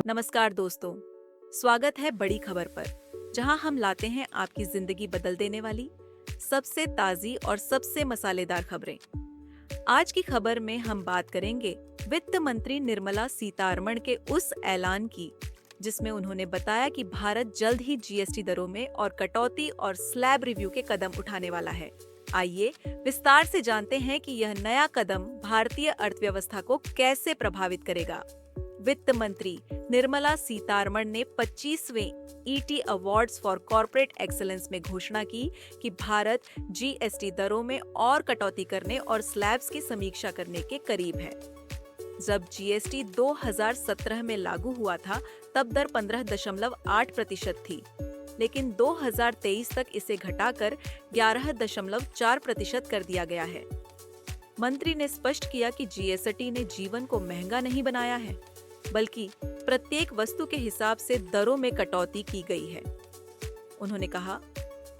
नमस्कार दोस्तों, स्वागत है बड़ी खबर पर, जहां हम लाते हैं आपकी जिंदगी बदल देने वाली सबसे ताजी और सबसे मसालेदार खबरें। आज की खबर में हम बात करेंगे वित्त मंत्री निर्मला सीतारमण के उस ऐलान की, जिसमें उन्होंने बताया कि भारत जल्द ही जीएसटी दरों में और कटौती और स्लैब रिव्यू के कदम उठाने वाला है। आइए विस्तार से जानते हैं कि यह नया कदम भारतीय अर्थव्यवस्था को कैसे प्रभावित करेगा। वित्त मंत्री निर्मला सीतारमण ने 25वें ET awards for corporate excellence में घोषणा की कि भारत जीएसटी दरों में और कटौती करने और स्लैब्स की समीक्षा करने के करीब है। जब जीएसटी 2017 में लागू हुआ था, तब दर 15.8% थी, लेकिन 2023 तक इसे घटाकर 11.4% कर दिया गया है। मंत्री ने स्पष्ट किया कि जीएसटी ने जीवन को महंगा नहीं बनाया है, बल्कि प्रत्येक वस्तु के हिसाब से दरों में कटौती की गई है। उन्होंने कहा,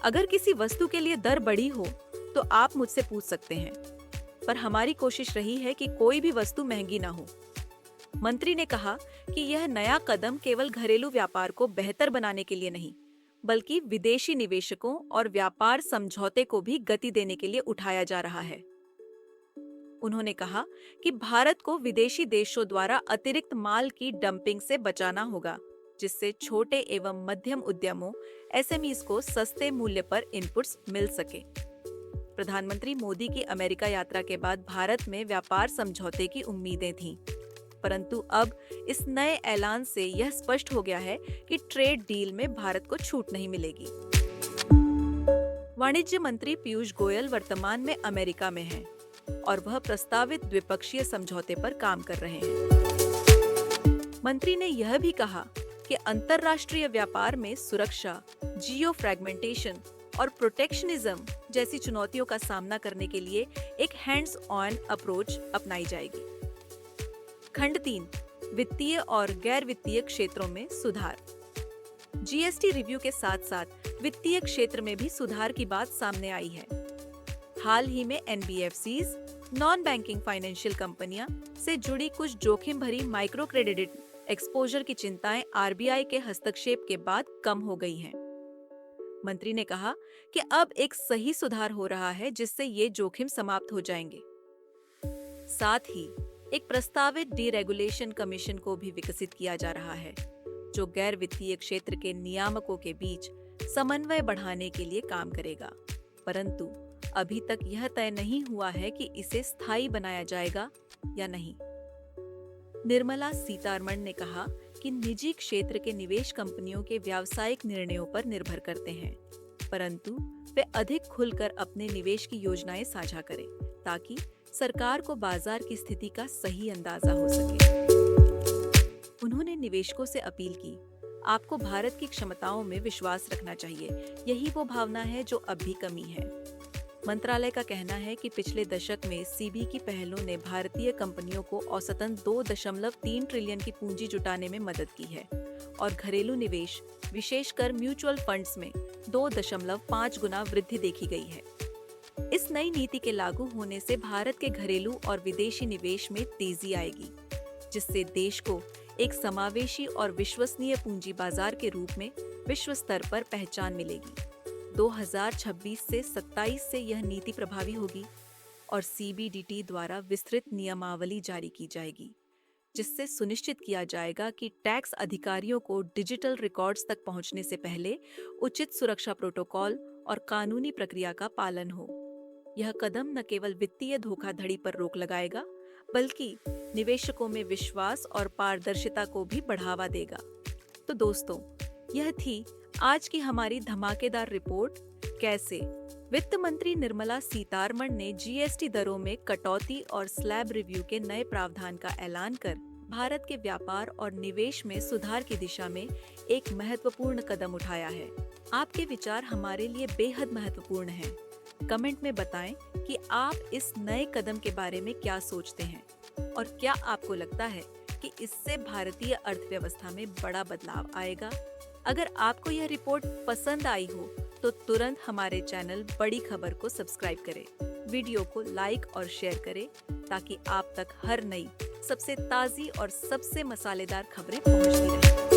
अगर किसी वस्तु के लिए दर बढ़ी हो तो आप मुझसे पूछ सकते हैं, पर हमारी कोशिश रही है कि कोई भी वस्तु महंगी ना हो। मंत्री ने कहा कि यह नया कदम केवल घरेलू व्यापार को बेहतर बनाने के लिए नहीं, बल्कि विदेशी निवेशकों और व्यापार समझौते को भी गति देने के लिए उठाया जा रहा है। उन्होंने कहा कि भारत को विदेशी देशों द्वारा अतिरिक्त माल की डंपिंग से बचाना होगा, जिससे छोटे एवं मध्यम उद्यमों एसएमईज को सस्ते मूल्य पर इनपुट्स मिल सके। प्रधानमंत्री मोदी की अमेरिका यात्रा के बाद भारत में व्यापार समझौते की उम्मीदें थीं, परंतु अब इस नए ऐलान से यह स्पष्ट हो गया है कि ट्रेड डील में भारत को छूट नहीं मिलेगी। वाणिज्य मंत्री पीयूष गोयल वर्तमान में अमेरिका में हैं और वह प्रस्तावित द्विपक्षीय समझौते पर काम कर रहे हैं। मंत्री ने यह भी कहा कि अंतर्राष्ट्रीय व्यापार में सुरक्षा, जियो फ्रैगमेंटेशन और प्रोटेक्शनिज्म जैसी चुनौतियों का सामना करने के लिए एक हैंड्स ऑन अप्रोच अपनाई जाएगी। खंड 3, वित्तीय और गैर वित्तीय क्षेत्रों में सुधार। जीएसटी रिव्यू के साथ साथ वित्तीय क्षेत्र में भी सुधार की बात सामने आई है। हाल ही में एनबीएफसीज, नॉन बैंकिंग फाइनेंशियल कंपनियां से जुड़ी कुछ जोखिम भरी माइक्रो क्रेडिट एक्सपोजर की चिंताएं आरबीआई के हस्तक्षेप के बाद कम हो गई हैं। मंत्री ने कहा कि अब एक सही सुधार हो रहा है, जिससे ये जोखिम समाप्त हो जाएंगे। साथ ही एक प्रस्तावित डीरेगुलेशन कमीशन को भी विकसित किया जा रहा है, जो गैर वित्तीय क्षेत्र के नियामकों के बीच समन्वय बढ़ाने के लिए काम करेगा। परंतु अभी तक यह तय नहीं हुआ है कि इसे स्थायी बनाया जाएगा या नहीं। निर्मला सीतारमण ने कहा कि निजी क्षेत्र के निवेश कंपनियों के व्यावसायिक निर्णयों पर निर्भर करते हैं, परंतु वे अधिक खुलकर अपने निवेश की योजनाएं साझा करें, ताकि सरकार को बाजार की स्थिति का सही अंदाजा हो सके। उन्होंने निवेशकों से अपील की, आपको भारत की क्षमताओं में विश्वास रखना चाहिए, यही वो भावना है जो अब भी कमी है। मंत्रालय का कहना है कि पिछले दशक में सीबी की पहलों ने भारतीय कंपनियों को औसतन 2.3 ट्रिलियन की पूंजी जुटाने में मदद की है और घरेलू निवेश, विशेषकर म्यूचुअल फंड्स में 2.5 गुना वृद्धि देखी गई है। इस नई नीति के लागू होने से भारत के घरेलू और विदेशी निवेश में तेजी आएगी, जिससे देश को एक समावेशी और विश्वसनीय पूंजी बाजार के रूप में विश्व स्तर पर पहचान मिलेगी। 2026 से 27 से यह नीति प्रभावी होगी और सीबीडीटी द्वारा विस्तृत नियमावली जारी की जाएगी, जिससे सुनिश्चित किया जाएगा कि टैक्स अधिकारियों को डिजिटल रिकॉर्ड्स तक पहुंचने से पहले उचित सुरक्षा प्रोटोकॉल और कानूनी प्रक्रिया का पालन हो। यह कदम न केवल वित्तीय धोखाधड़ी पर रोक लगाएगा, बल्कि निवेशकों में विश्वास और पारदर्शिता को भी बढ़ावा देगा। तो दोस्तों, यह थी आज की हमारी धमाकेदार रिपोर्ट। कैसे वित्त मंत्री निर्मला सीतारमण ने जीएसटी दरों में कटौती और स्लैब रिव्यू के नए प्रावधान का ऐलान कर भारत के व्यापार और निवेश में सुधार की दिशा में एक महत्वपूर्ण कदम उठाया है। आपके विचार हमारे लिए बेहद महत्वपूर्ण हैं। कमेंट में बताएं कि आप इस नए कदम के बारे में क्या सोचते हैं और क्या आपको लगता है कि इससे भारतीय अर्थव्यवस्था में बड़ा बदलाव आएगा। अगर आपको यह रिपोर्ट पसंद आई हो तो तुरंत हमारे चैनल बड़ी खबर को सब्सक्राइब करें, वीडियो को लाइक और शेयर करें ताकि आप तक हर नई, सबसे ताज़ी और सबसे मसालेदार खबरें पहुंचती रहें।